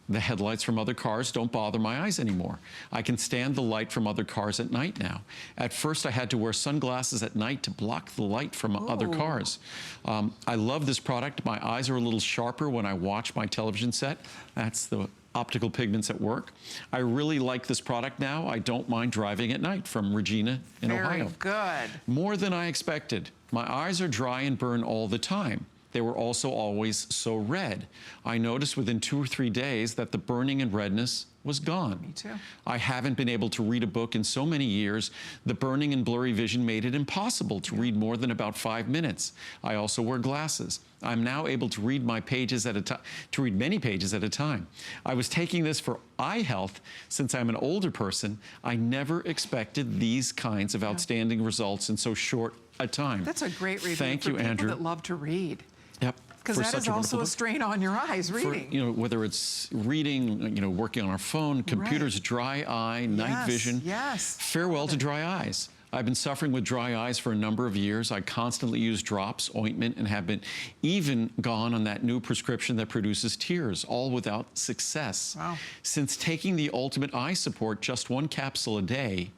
the headlights from other cars don't bother my eyes anymore. I can stand the light from other cars at night now. At first, I had to wear sunglasses at night to block the light from other cars. I love this product. My eyes are a little sharper when I watch my television set. That's the optical pigments at work. I really like this product now. I don't mind driving at night. From Regina in Ohio. Very good. More than I expected. My eyes are dry and burn all the time. They were also always so red. I noticed within 2 or 3 days that the burning and redness was gone. Me too. I haven't been able to read a book in so many years. The burning and blurry vision made it impossible to read more than about 5 minutes. I also wear glasses. I'm now able to read my pages at a time, to read many pages at a time. I was taking this for eye health. Since I'm an older person, I never expected these kinds of outstanding results in so short a time. That's a great review. Thank you, Andrew. People that love to read. Yep. Because that is also a strain on your eyes, reading. For, whether it's reading, working on our phone, computers, dry eye, night vision. Yes. Farewell to dry eyes. I've been suffering with dry eyes for a number of years. I constantly use drops, ointment, and have been even gone on that new prescription that produces tears, all without success. Wow. Since taking the Ultimate Eye Support, just 1 capsule a day,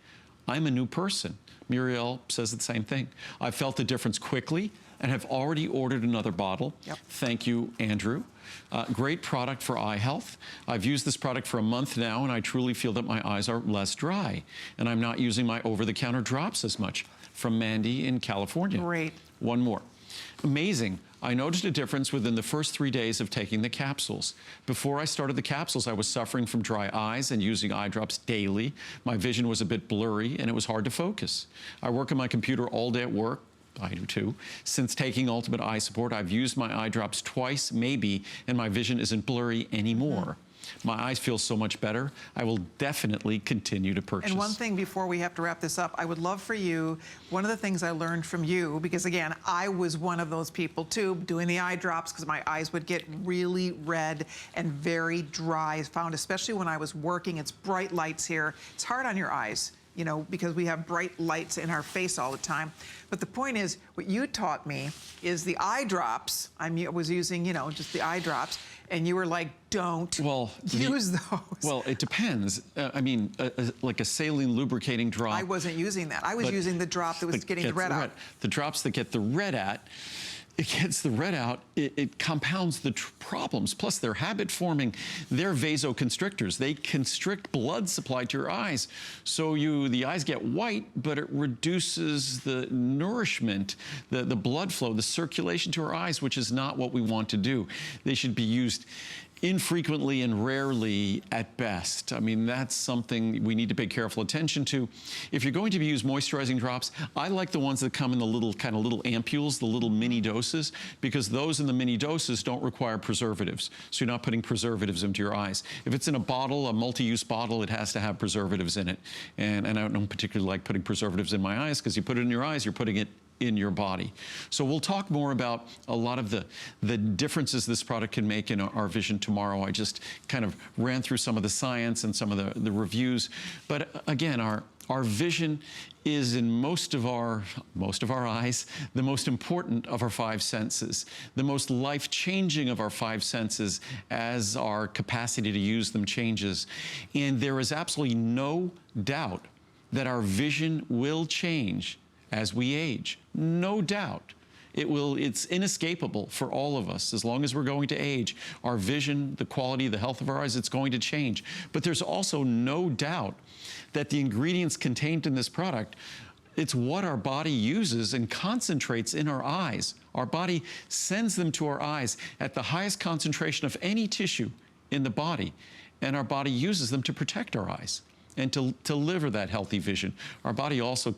I'm a new person. Muriel says the same thing. I felt the difference quickly and have already ordered another bottle. Yep. Thank you, Andrew. Great product for eye health. I've used this product for a month now, and I truly feel that my eyes are less dry, and I'm not using my over-the-counter drops as much. From Mandy in California. Great. One more. Amazing. I noticed a difference within the first 3 days of taking the capsules. Before I started the capsules, I was suffering from dry eyes and using eye drops daily. My vision was a bit blurry, and it was hard to focus. I work on my computer all day at work. I do too. Since taking Ultimate Eye Support, I've used my eye drops twice, maybe, and my vision isn't blurry anymore. My eyes feel so much better. I will definitely continue to purchase. And one thing before we have to wrap this up, I would love for you, one of the things I learned from you, because again, I was one of those people too, doing the eye drops because my eyes would get really red and very dry. I found, especially when I was working, it's bright lights here. It's hard on your eyes, because we have bright lights in our face all the time. But the point is, what you taught me is the eye drops. I was using, just the eye drops, and you were like, don't use those. Well, it depends. Like a saline lubricating drop. I wasn't using that. I was using the drop that was getting the red out. The drops that get the red out, it gets the red out, it compounds the problems. Plus, they're habit-forming. They're vasoconstrictors. They constrict blood supply to your eyes. So the eyes get white, but it reduces the nourishment, the blood flow, the circulation to our eyes, which is not what we want to do. They should be used infrequently and rarely at best. That's something we need to pay careful attention to. If you're going to use moisturizing drops, I like the ones that come in the little ampules, the little mini doses, because those in the mini doses don't require preservatives. So you're not putting preservatives into your eyes. If it's in a bottle, a multi-use bottle, it has to have preservatives in it. And I don't particularly like putting preservatives in my eyes, because you put it in your eyes, you're putting it in your body. So we'll talk more about a lot of the differences this product can make in our vision tomorrow. I just kind of ran through some of the science and some of the reviews. But again, our vision is in most of our eyes, the most important of our 5 senses, the most life-changing of our 5 senses as our capacity to use them changes. And there is absolutely no doubt that our vision will change as we age. No doubt. It's inescapable for all of us. As long as we're going to age, our vision, the quality, the health of our eyes, it's going to change. But there's also no doubt that the ingredients contained in this product, it's what our body uses and concentrates in our eyes. Our body sends them to our eyes at the highest concentration of any tissue in the body, and our body uses them to protect our eyes and to deliver that healthy vision. Our body also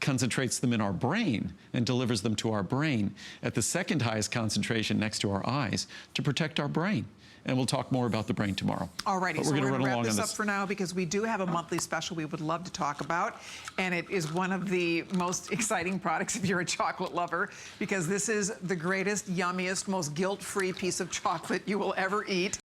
concentrates them in our brain and delivers them to our brain at the second highest concentration next to our eyes to protect our brain. And we'll talk more about the brain tomorrow. Alrighty, so we're going to wrap this up for now because we do have a monthly special we would love to talk about. And it is one of the most exciting products if you're a chocolate lover, because this is the greatest, yummiest, most guilt-free piece of chocolate you will ever eat.